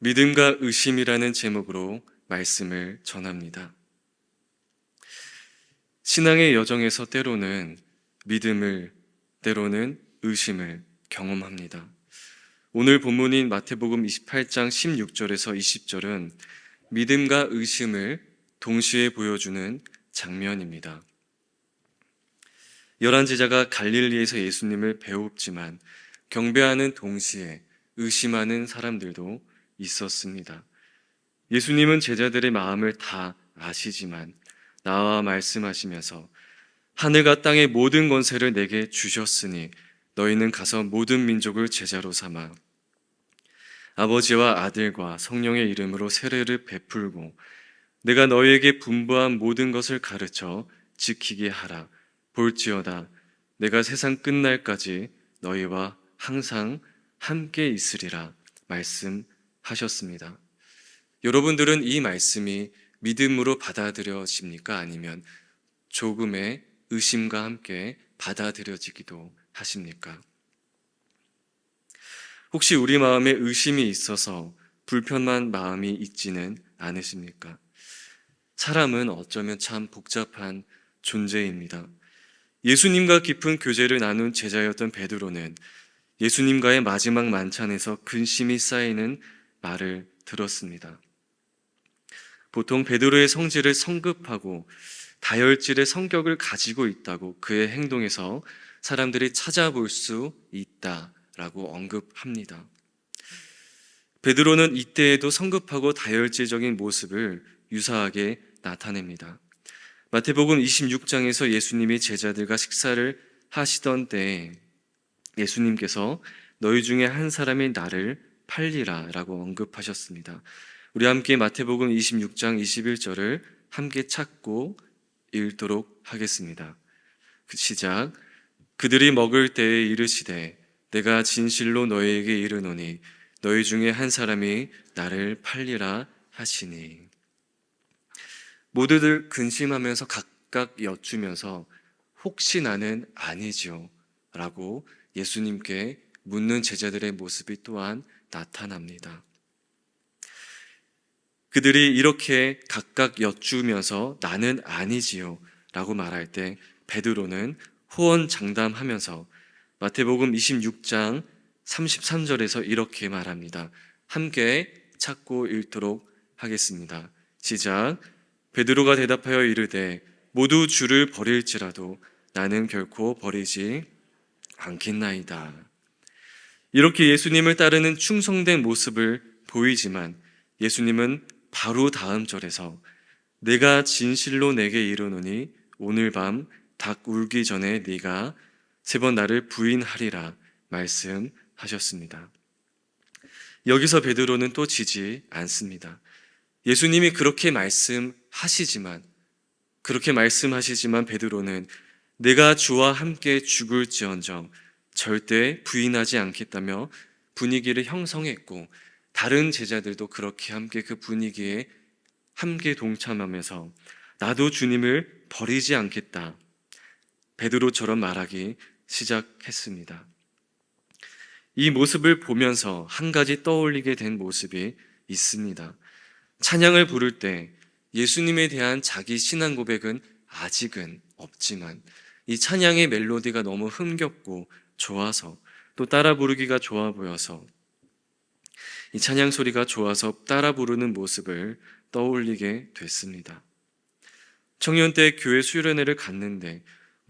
믿음과 의심이라는 제목으로 말씀을 전합니다. 신앙의 여정에서 때로는 믿음을, 때로는 의심을 경험합니다. 오늘 본문인 마태복음 28장 16절에서 20절은 믿음과 의심을 동시에 보여주는 장면입니다. 11제자가 갈릴리에서 예수님을 배웁지만 경배하는 동시에 의심하는 사람들도 있었습니다. 예수님은 제자들의 마음을 다 아시지만 나와 말씀하시면서 하늘과 땅의 모든 권세를 내게 주셨으니 너희는 가서 모든 민족을 제자로 삼아 아버지와 아들과 성령의 이름으로 세례를 베풀고 내가 너희에게 분부한 모든 것을 가르쳐 지키게 하라. 볼지어다 내가 세상 끝날까지 너희와 항상 함께 있으리라 말씀하셨습니다. 여러분들은 이 말씀이 믿음으로 받아들여집니까? 아니면 조금의 의심과 함께 받아들여지기도 하십니까? 혹시 우리 마음에 의심이 있어서 불편한 마음이 있지는 않으십니까? 사람은 어쩌면 참 복잡한 존재입니다. 예수님과 깊은 교제를 나눈 제자였던 베드로는 예수님과의 마지막 만찬에서 근심이 쌓이는 말을 들었습니다. 보통 베드로의 성질을 성급하고 다혈질의 성격을 가지고 있다고 그의 행동에서 사람들이 찾아볼 수 있다라고 언급합니다. 베드로는 이때에도 성급하고 다혈질적인 모습을 유사하게 나타냅니다. 마태복음 26장에서 예수님이 제자들과 식사를 하시던 때에 예수님께서 너희 중에 한 사람이 나를 팔리라 라고 언급하셨습니다. 우리 함께 마태복음 26장 21절을 함께 찾고 읽도록 하겠습니다. 시작. 그들이 먹을 때에 이르시되 내가 진실로 너희에게 이르노니 너희 중에 한 사람이 나를 팔리라 하시니. 모두들 근심하면서 각각 여쭈면서 혹시 나는 아니지요? 라고 예수님께 묻는 제자들의 모습이 또한 나타납니다. 그들이 이렇게 각각 여쭈면서 나는 아니지요 라고 말할 때 베드로는 호언장담하면서 마태복음 26장 33절에서 이렇게 말합니다. 함께 찾고 읽도록 하겠습니다. 시작. 베드로가 대답하여 이르되 모두 주를 버릴지라도 나는 결코 버리지 않겠나이다. 이렇게 예수님을 따르는 충성된 모습을 보이지만 예수님은 바로 다음 절에서 내가 진실로 내게 이르노니 오늘 밤 닭 울기 전에 네가 3번 나를 부인하리라 말씀하셨습니다. 여기서 베드로는 또 지지 않습니다. 예수님이 그렇게 말씀하시지만 베드로는 내가 주와 함께 죽을지언정 절대 부인하지 않겠다며 분위기를 형성했고 다른 제자들도 그렇게 함께 그 분위기에 함께 동참하면서 나도 주님을 버리지 않겠다. 베드로처럼 말하기 시작했습니다. 이 모습을 보면서 한 가지 떠올리게 된 모습이 있습니다. 찬양을 부를 때 예수님에 대한 자기 신앙 고백은 아직은 없지만 이 찬양의 멜로디가 너무 흥겹고 좋아서 또 따라 부르기가 좋아 보여서 이 찬양 소리가 좋아서 따라 부르는 모습을 떠올리게 됐습니다. 청년 때 교회 수련회를 갔는데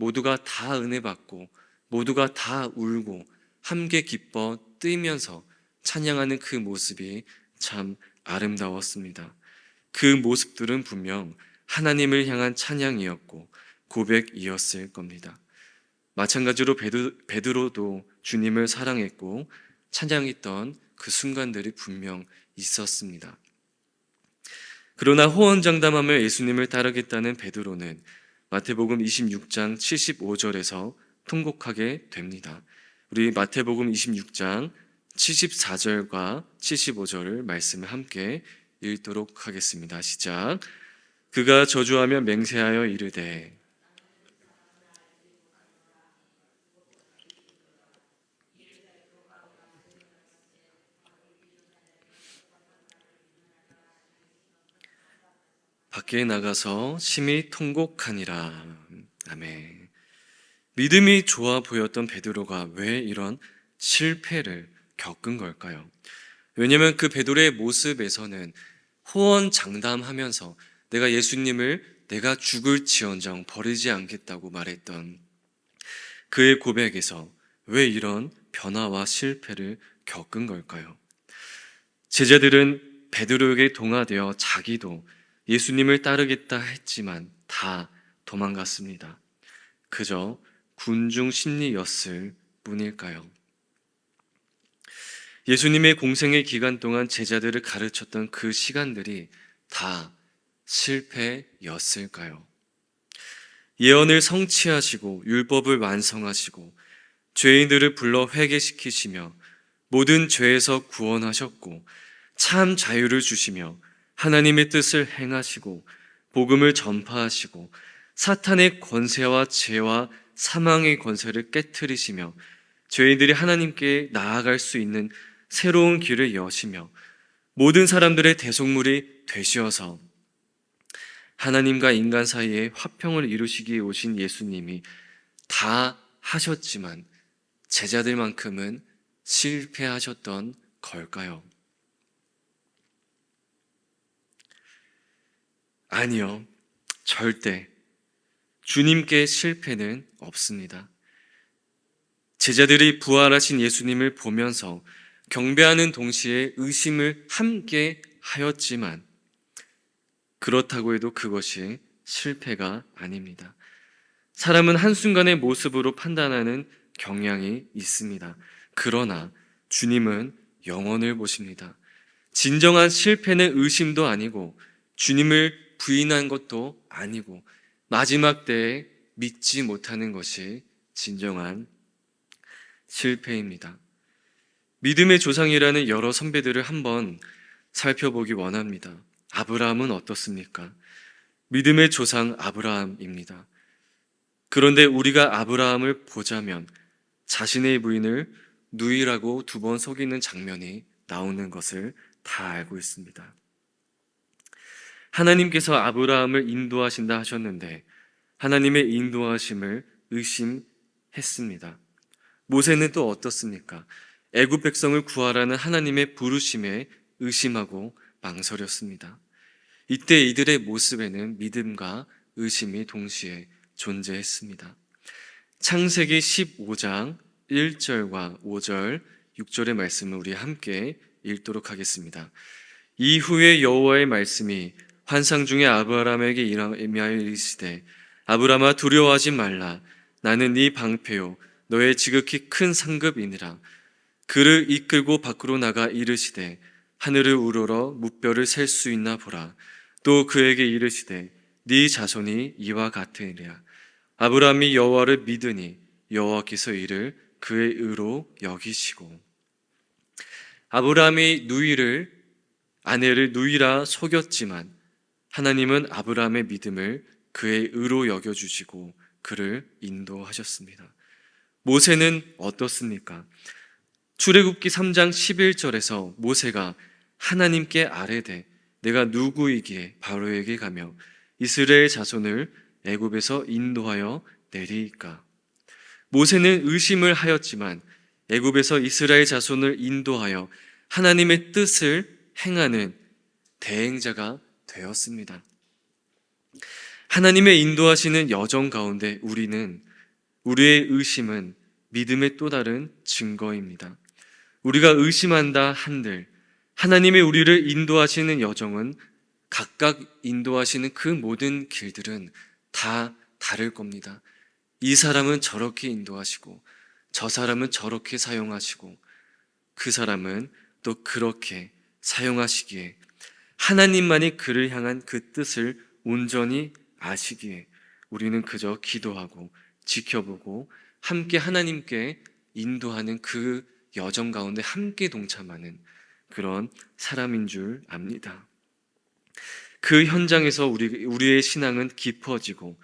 모두가 다 은혜 받고 모두가 다 울고 함께 기뻐 뛰면서 찬양하는 그 모습이 참 아름다웠습니다. 그 모습들은 분명 하나님을 향한 찬양이었고 고백이었을 겁니다. 마찬가지로 베드로도 주님을 사랑했고 찬양했던 그 순간들이 분명 있었습니다. 그러나 호언장담하며 예수님을 따르겠다는 베드로는 마태복음 26장 75절에서 통곡하게 됩니다. 우리 마태복음 26장 74절과 75절을 말씀을 함께 읽도록 하겠습니다. 시작. 그가 저주하며 맹세하여 이르되 밖에 나가서 심히 통곡하니라. 아멘. 믿음이 좋아 보였던 베드로가 왜 이런 실패를 겪은 걸까요? 왜냐하면 그 베드로의 모습에서는 호언장담하면서 내가 예수님을 내가 죽을지언정 버리지 않겠다고 말했던 그의 고백에서 왜 이런 변화와 실패를 겪은 걸까요? 제자들은 베드로에게 동화되어 자기도 예수님을 따르겠다 했지만 다 도망갔습니다. 그저 군중 심리였을 뿐일까요? 예수님의 공생의 기간 동안 제자들을 가르쳤던 그 시간들이 다 실패였을까요? 예언을 성취하시고 율법을 완성하시고 죄인들을 불러 회개시키시며 모든 죄에서 구원하셨고 참 자유를 주시며 하나님의 뜻을 행하시고 복음을 전파하시고 사탄의 권세와 죄와 사망의 권세를 깨트리시며 죄인들이 하나님께 나아갈 수 있는 새로운 길을 여시며 모든 사람들의 대속물이 되시어서 하나님과 인간 사이에 화평을 이루시기에 오신 예수님이 다 하셨지만 제자들만큼은 실패하셨던 걸까요? 아니요, 절대 주님께 실패는 없습니다. 제자들이 부활하신 예수님을 보면서 경배하는 동시에 의심을 함께 하였지만 그렇다고 해도 그것이 실패가 아닙니다. 사람은 한순간의 모습으로 판단하는 경향이 있습니다. 그러나 주님은 영혼을 보십니다. 진정한 실패는 의심도 아니고 주님을 부인한 것도 아니고 마지막 때에 믿지 못하는 것이 진정한 실패입니다. 믿음의 조상이라는 여러 선배들을 한번 살펴보기 원합니다. 아브라함은 어떻습니까? 믿음의 조상 아브라함입니다. 그런데 우리가 아브라함을 보자면 자신의 부인을 누이라고 2번 속이는 장면이 나오는 것을 다 알고 있습니다. 하나님께서 아브라함을 인도하신다 하셨는데 하나님의 인도하심을 의심했습니다. 모세는 또 어떻습니까? 애굽 백성을 구하라는 하나님의 부르심에 의심하고 망설였습니다. 이때 이들의 모습에는 믿음과 의심이 동시에 존재했습니다. 창세기 15장 1절과 5절, 6절의 말씀을 우리 함께 읽도록 하겠습니다. 이후에 여호와의 말씀이 환상 중에 아브라함에게 임하여 이르시되 아브라함아 두려워하지 말라. 나는 네 방패요 너의 지극히 큰 상급이니라. 그를 이끌고 밖으로 나가 이르시되 하늘을 우러러 무뼈를 셀 수 있나 보라. 또 그에게 이르시되 네 자손이 이와 같으리라. 아브라함이 여호와를 믿으니 여호와께서 이를 그의 의로 여기시고. 아브라함이 아내를 누이라 속였지만 하나님은 아브라함의 믿음을 그의 의로 여겨주시고 그를 인도하셨습니다. 모세는 어떻습니까? 출애굽기 3장 11절에서 모세가 하나님께 아뢰되 내가 누구이기에 바로에게 가며 이스라엘 자손을 애굽에서 인도하여 내리이까. 모세는 의심을 하였지만 애굽에서 이스라엘 자손을 인도하여 하나님의 뜻을 행하는 대행자가 되었습니다. 하나님의 인도하시는 여정 가운데 우리의 의심은 믿음의 또 다른 증거입니다. 우리가 의심한다 한들 하나님의 우리를 인도하시는 여정은 각각 인도하시는 그 모든 길들은 다 다를 겁니다. 이 사람은 저렇게 인도하시고 저 사람은 저렇게 사용하시고 그 사람은 또 그렇게 사용하시기에 하나님만이 그를 향한 그 뜻을 온전히 아시기에 우리는 그저 기도하고 지켜보고 함께 하나님께 인도하는 그 여정 가운데 함께 동참하는 그런 사람인 줄 압니다. 그 현장에서 우리의 신앙은 깊어지고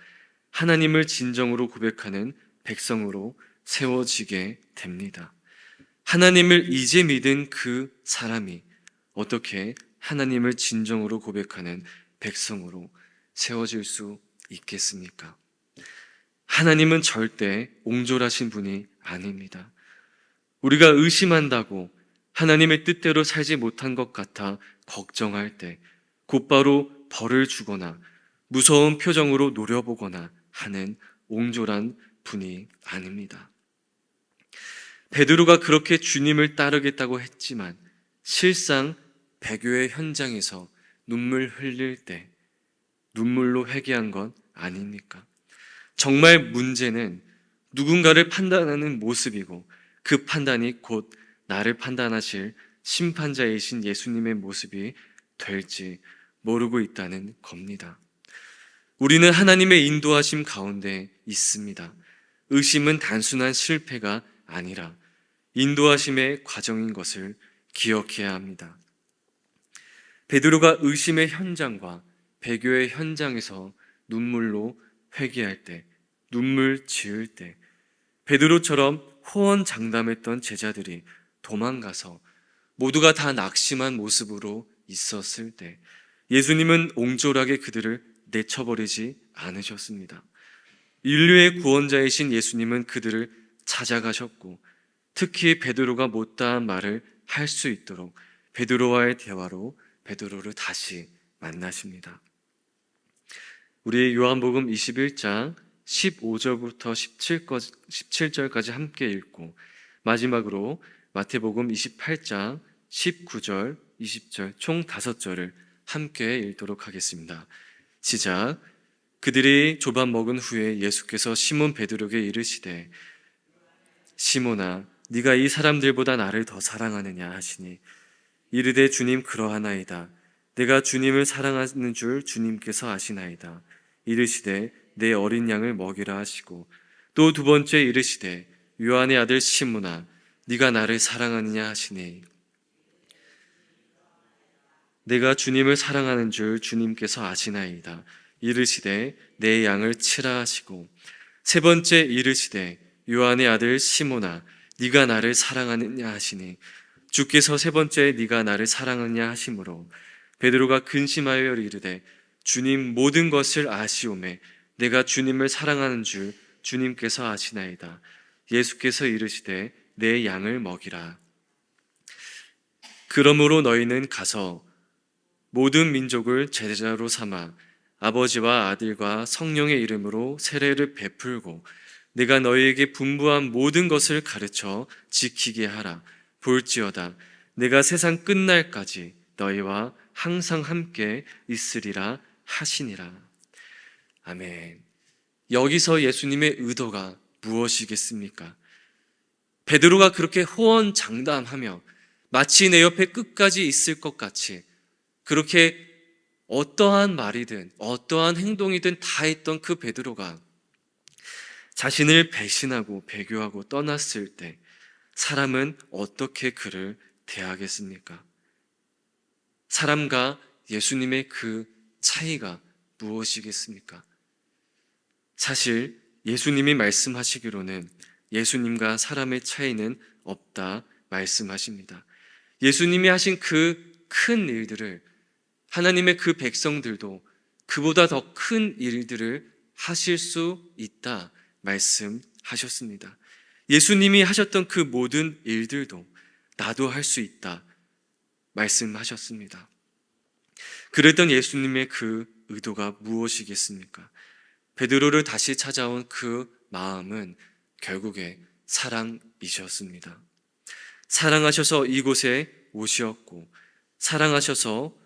하나님을 진정으로 고백하는 백성으로 세워지게 됩니다. 하나님을 이제 믿은 그 사람이 어떻게 하나님을 진정으로 고백하는 백성으로 세워질 수 있겠습니까? 하나님은 절대 옹졸하신 분이 아닙니다. 우리가 의심한다고 하나님의 뜻대로 살지 못한 것 같아 걱정할 때 곧바로 벌을 주거나 무서운 표정으로 노려보거나 하는 옹졸한 분이 아닙니다. 베드로가 그렇게 주님을 따르겠다고 했지만 실상 배교의 현장에서 눈물 흘릴 때 눈물로 회개한 건 아닙니까? 정말 문제는 누군가를 판단하는 모습이고 그 판단이 곧 나를 판단하실 심판자이신 예수님의 모습이 될지 모르고 있다는 겁니다. 우리는 하나님의 인도하심 가운데 있습니다. 의심은 단순한 실패가 아니라 인도하심의 과정인 것을 기억해야 합니다. 베드로가 의심의 현장과 배교의 현장에서 눈물로 회개할 때, 눈물 지을 때, 베드로처럼 호언장담했던 제자들이 도망가서 모두가 다 낙심한 모습으로 있었을 때 예수님은 옹졸하게 그들을 내쳐버리지 않으셨습니다. 인류의 구원자이신 예수님은 그들을 찾아가셨고 특히 베드로가 못다한 말을 할 수 있도록 베드로와의 대화로 베드로를 다시 만나십니다. 우리 요한복음 21장 15절부터 17절까지 함께 읽고 마지막으로 마태복음 28장 19절, 20절 총 5절을 함께 읽도록 하겠습니다. 시작. 그들이 조반 먹은 후에 예수께서 시몬 베드로에게 이르시되 시몬아 네가 이 사람들보다 나를 더 사랑하느냐 하시니 이르되 주님 그러하나이다. 내가 주님을 사랑하는 줄 주님께서 아시나이다. 이르시되 내 어린 양을 먹이라 하시고 또 두 번째 이르시되 요한의 아들 시몬아 네가 나를 사랑하느냐 하시니 내가 주님을 사랑하는 줄 주님께서 아시나이다. 이르시되 내 양을 치라 하시고 세 번째 이르시되 요한의 아들 시몬아 네가 나를 사랑하느냐 하시니 주께서 세 번째 네가 나를 사랑하느냐 하심으로 베드로가 근심하여 이르되 주님 모든 것을 아시오매 내가 주님을 사랑하는 줄 주님께서 아시나이다. 예수께서 이르시되 내 양을 먹이라. 그러므로 너희는 가서 모든 민족을 제자로 삼아 아버지와 아들과 성령의 이름으로 세례를 베풀고 내가 너희에게 분부한 모든 것을 가르쳐 지키게 하라. 볼지어다 내가 세상 끝날까지 너희와 항상 함께 있으리라 하시니라. 아멘. 여기서 예수님의 의도가 무엇이겠습니까? 베드로가 그렇게 호언장담하며 마치 내 옆에 끝까지 있을 것 같이 그렇게 어떠한 말이든 어떠한 행동이든 다 했던 그 베드로가 자신을 배신하고 배교하고 떠났을 때 사람은 어떻게 그를 대하겠습니까? 사람과 예수님의 그 차이가 무엇이겠습니까? 사실 예수님이 말씀하시기로는 예수님과 사람의 차이는 없다 말씀하십니다. 예수님이 하신 그 큰 일들을 하나님의 그 백성들도 그보다 더 큰 일들을 하실 수 있다 말씀하셨습니다. 예수님이 하셨던 그 모든 일들도 나도 할 수 있다 말씀하셨습니다. 그랬던 예수님의 그 의도가 무엇이겠습니까? 베드로를 다시 찾아온 그 마음은 결국에 사랑이셨습니다. 사랑하셔서 이곳에 오셨고 사랑하셔서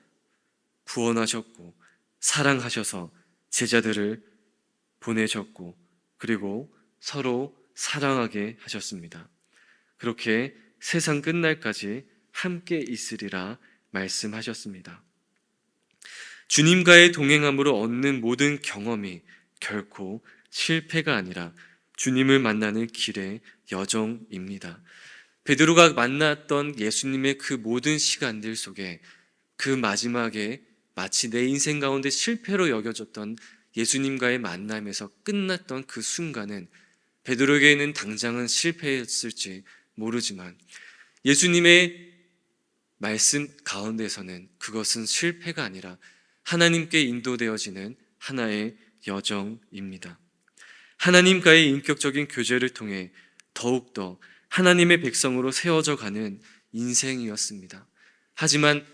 구원하셨고 사랑하셔서 제자들을 보내셨고 그리고 서로 사랑하게 하셨습니다. 그렇게 세상 끝날까지 함께 있으리라 말씀하셨습니다. 주님과의 동행함으로 얻는 모든 경험이 결코 실패가 아니라 주님을 만나는 길의 여정입니다. 베드로가 만났던 예수님의 그 모든 시간들 속에 그 마지막에 마치 내 인생 가운데 실패로 여겨졌던 예수님과의 만남에서 끝났던 그 순간은 베드로에게는 당장은 실패였을지 모르지만 예수님의 말씀 가운데서는 그것은 실패가 아니라 하나님께 인도되어지는 하나의 여정입니다. 하나님과의 인격적인 교제를 통해 더욱더 하나님의 백성으로 세워져 가는 인생이었습니다. 하지만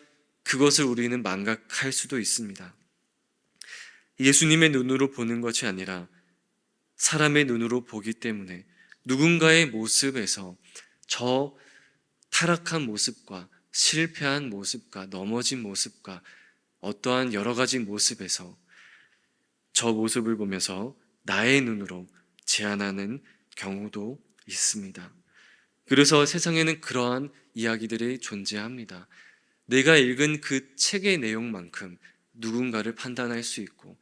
그것을 우리는 망각할 수도 있습니다. 예수님의 눈으로 보는 것이 아니라 사람의 눈으로 보기 때문에 누군가의 모습에서 저 타락한 모습과 실패한 모습과 넘어진 모습과 어떠한 여러 가지 모습에서 저 모습을 보면서 나의 눈으로 제한하는 경우도 있습니다. 그래서 세상에는 그러한 이야기들이 존재합니다. 내가 읽은 그 책의 내용만큼 누군가를 판단할 수 있고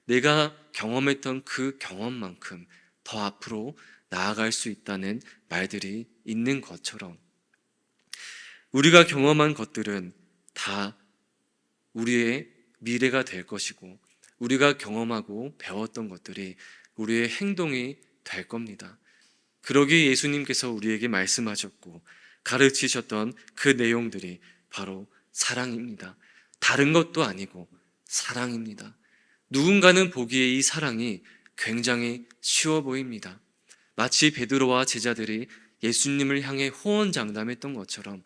내가 경험했던 그 경험만큼 더 앞으로 나아갈 수 있다는 말들이 있는 것처럼 우리가 경험한 것들은 다 우리의 미래가 될 것이고 우리가 경험하고 배웠던 것들이 우리의 행동이 될 겁니다. 그러기에 예수님께서 우리에게 말씀하셨고 가르치셨던 그 내용들이 바로 사랑입니다. 다른 것도 아니고 사랑입니다. 누군가는 보기에 이 사랑이 굉장히 쉬워 보입니다. 마치 베드로와 제자들이 예수님을 향해 호언장담했던 것처럼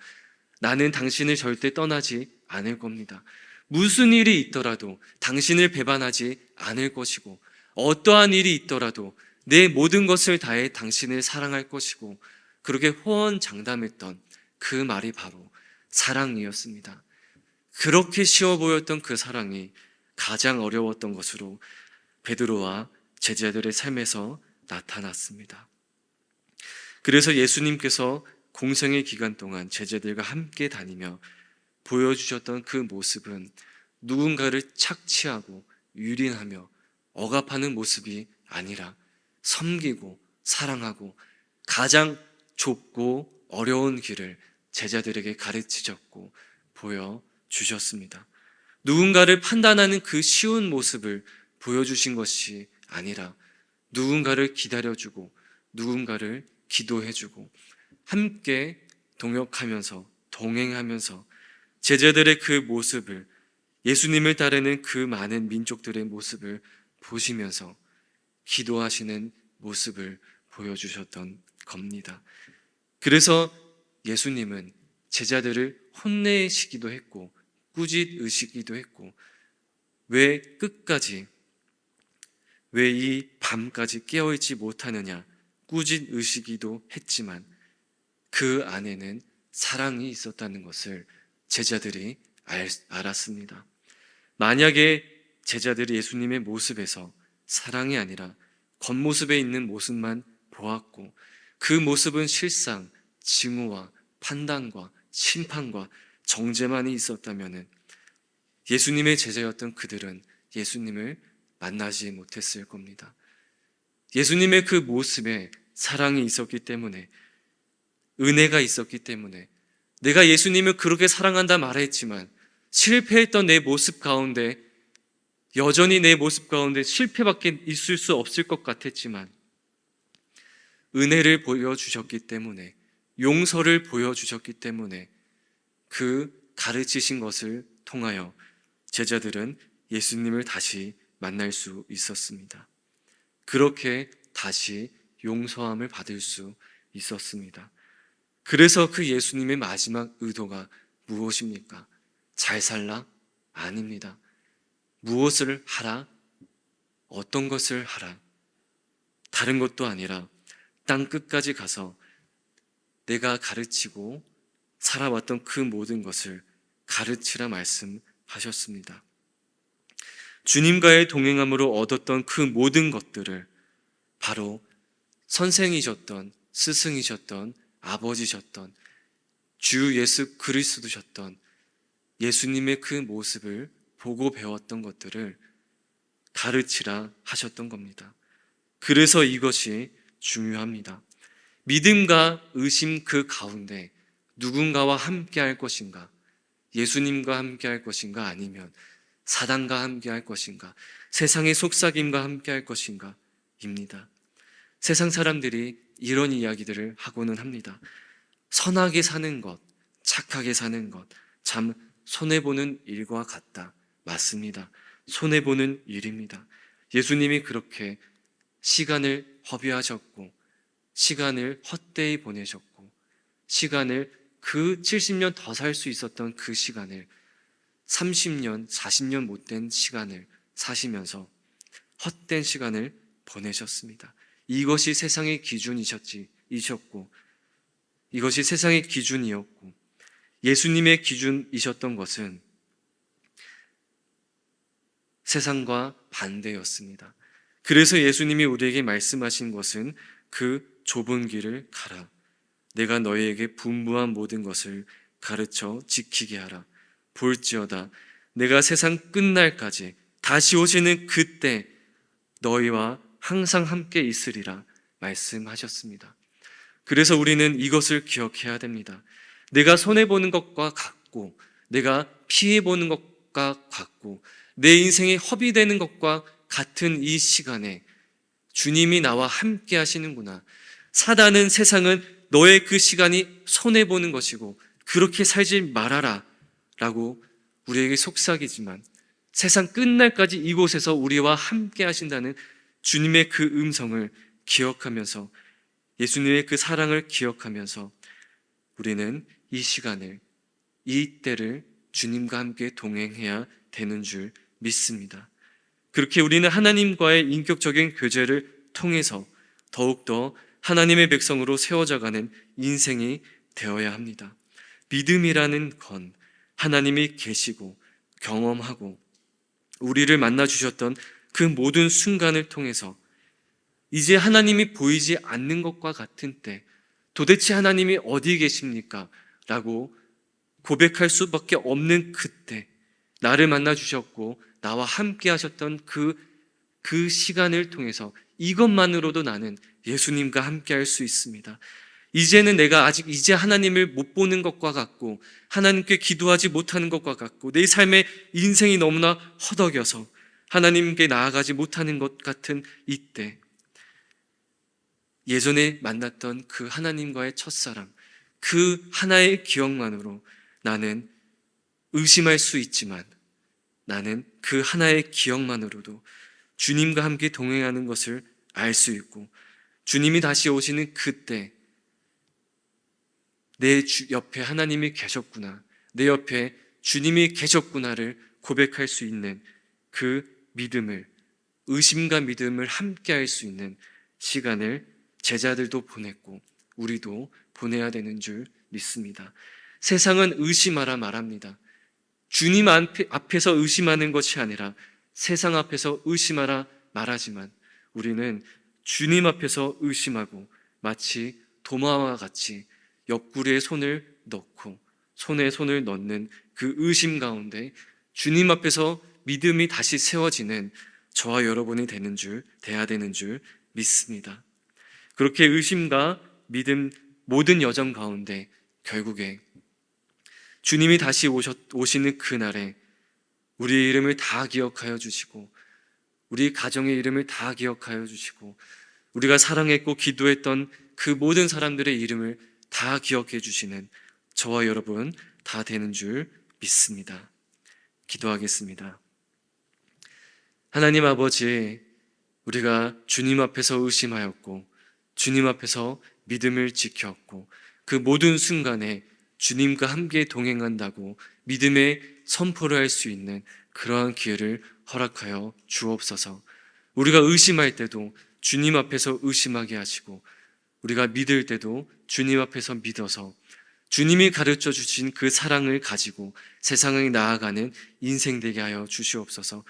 나는 당신을 절대 떠나지 않을 겁니다. 무슨 일이 있더라도 당신을 배반하지 않을 것이고 어떠한 일이 있더라도 내 모든 것을 다해 당신을 사랑할 것이고 그렇게 호언장담했던 그 말이 바로 사랑이었습니다. 그렇게 쉬워 보였던 그 사랑이 가장 어려웠던 것으로 베드로와 제자들의 삶에서 나타났습니다. 그래서 예수님께서 공생의 기간 동안 제자들과 함께 다니며 보여주셨던 그 모습은 누군가를 착취하고 유린하며 억압하는 모습이 아니라 섬기고 사랑하고 가장 좁고 어려운 길을 제자들에게 가르치셨고 보여주셨습니다. 누군가를 판단하는 그 쉬운 모습을 보여주신 것이 아니라 누군가를 기다려주고 누군가를 기도해주고 함께 동역하면서 동행하면서 제자들의 그 모습을 예수님을 따르는 그 많은 민족들의 모습을 보시면서 기도하시는 모습을 보여주셨던 겁니다. 그래서 예수님은 제자들을 혼내시기도 했고 꾸짖으시기도 했고 왜 끝까지 왜 이 밤까지 깨어있지 못하느냐 꾸짖으시기도 했지만 그 안에는 사랑이 있었다는 것을 제자들이 알았습니다. 만약에 제자들이 예수님의 모습에서 사랑이 아니라 겉모습에 있는 모습만 보았고 그 모습은 실상 증오와 판단과 심판과 정죄만이 있었다면 예수님의 제자였던 그들은 예수님을 만나지 못했을 겁니다. 예수님의 그 모습에 사랑이 있었기 때문에 은혜가 있었기 때문에 내가 예수님을 그렇게 사랑한다 말했지만 실패했던 내 모습 가운데 여전히 내 모습 가운데 실패밖에 있을 수 없을 것 같았지만 은혜를 보여주셨기 때문에 용서를 보여주셨기 때문에 그 가르치신 것을 통하여 제자들은 예수님을 다시 만날 수 있었습니다. 그렇게 다시 용서함을 받을 수 있었습니다. 그래서 그 예수님의 마지막 의도가 무엇입니까? 잘 살라? 아닙니다. 무엇을 하라? 어떤 것을 하라? 다른 것도 아니라 땅 끝까지 가서 내가 가르치고 살아왔던 그 모든 것을 가르치라 말씀하셨습니다. 주님과의 동행함으로 얻었던 그 모든 것들을 바로 선생이셨던 스승이셨던 아버지셨던 주 예수 그리스도셨던 예수님의 그 모습을 보고 배웠던 것들을 가르치라 하셨던 겁니다. 그래서 이것이 중요합니다. 믿음과 의심 그 가운데 누군가와 함께 할 것인가? 예수님과 함께 할 것인가? 아니면 사단과 함께 할 것인가? 세상의 속삭임과 함께 할 것인가? 입니다. 세상 사람들이 이런 이야기들을 하고는 합니다. 선하게 사는 것, 착하게 사는 것, 참 손해보는 일과 같다. 맞습니다. 손해보는 일입니다. 예수님이 그렇게 시간을 허비하셨고 시간을 헛되이 보내셨고 시간을 그 70년 더 살 수 있었던 그 시간을 30년, 40년 못된 시간을 사시면서 헛된 시간을 보내셨습니다. 이것이 세상의 기준이셨고 이것이 세상의 기준이었고 예수님의 기준이셨던 것은 세상과 반대였습니다. 그래서 예수님이 우리에게 말씀하신 것은 그 좁은 길을 가라. 내가 너희에게 분부한 모든 것을 가르쳐 지키게 하라. 볼지어다 내가 세상 끝날까지 다시 오시는 그때 너희와 항상 함께 있으리라 말씀하셨습니다. 그래서 우리는 이것을 기억해야 됩니다. 내가 손해보는 것과 같고 내가 피해보는 것과 같고 내 인생이 허비되는 것과 같은 이 시간에 주님이 나와 함께 하시는구나. 사단은 세상은 너의 그 시간이 손해보는 것이고 그렇게 살지 말아라 라고 우리에게 속삭이지만 세상 끝날까지 이곳에서 우리와 함께 하신다는 주님의 그 음성을 기억하면서 예수님의 그 사랑을 기억하면서 우리는 이 시간을, 이 때를 주님과 함께 동행해야 되는 줄 믿습니다. 그렇게 우리는 하나님과의 인격적인 교제를 통해서 더욱더 하나님의 백성으로 세워져가는 인생이 되어야 합니다. 믿음이라는 건 하나님이 계시고 경험하고 우리를 만나주셨던 그 모든 순간을 통해서 이제 하나님이 보이지 않는 것과 같은 때 도대체 하나님이 어디 계십니까? 라고 고백할 수밖에 없는 그때 나를 만나주셨고 나와 함께 하셨던 그 시간을 통해서 이것만으로도 나는 예수님과 함께 할 수 있습니다. 이제는 내가 아직 이제 하나님을 못 보는 것과 같고 하나님께 기도하지 못하는 것과 같고 내 삶의 인생이 너무나 허덕여서 하나님께 나아가지 못하는 것 같은 이때 예전에 만났던 그 하나님과의 첫사랑 그 하나의 기억만으로 나는 의심할 수 있지만 나는 그 하나의 기억만으로도 주님과 함께 동행하는 것을 알 수 있고 주님이 다시 오시는 그때 내 옆에 하나님이 계셨구나, 내 옆에 주님이 계셨구나를 고백할 수 있는 그 믿음을, 의심과 믿음을 함께 할 수 있는 시간을 제자들도 보냈고 우리도 보내야 되는 줄 믿습니다. 세상은 의심하라 말합니다. 주님 앞에서 의심하는 것이 아니라 세상 앞에서 의심하라 말하지만 우리는 주님 앞에서 의심하고 마치 도마와 같이 옆구리에 손을 넣고 손에 손을 넣는 그 의심 가운데 주님 앞에서 믿음이 다시 세워지는 저와 여러분이 돼야 되는 줄 믿습니다. 그렇게 의심과 믿음 모든 여정 가운데 결국에 주님이 다시 오시는 그날에 우리의 이름을 다 기억하여 주시고 우리 가정의 이름을 다 기억하여 주시고 우리가 사랑했고 기도했던 그 모든 사람들의 이름을 다 기억해 주시는 저와 여러분 다 되는 줄 믿습니다. 기도하겠습니다. 하나님 아버지, 우리가 주님 앞에서 의심하였고 주님 앞에서 믿음을 지켰고 그 모든 순간에 주님과 함께 동행한다고 믿음의 선포를 할 수 있는 그러한 기회를 허락하여 주옵소서. 우리가 의심할 때도 주님 앞에서 의심하게 하시고 우리가 믿을 때도 주님 앞에서 믿어서 주님이 가르쳐 주신 그 사랑을 가지고 세상에 나아가는 인생 되게 하여 주시옵소서.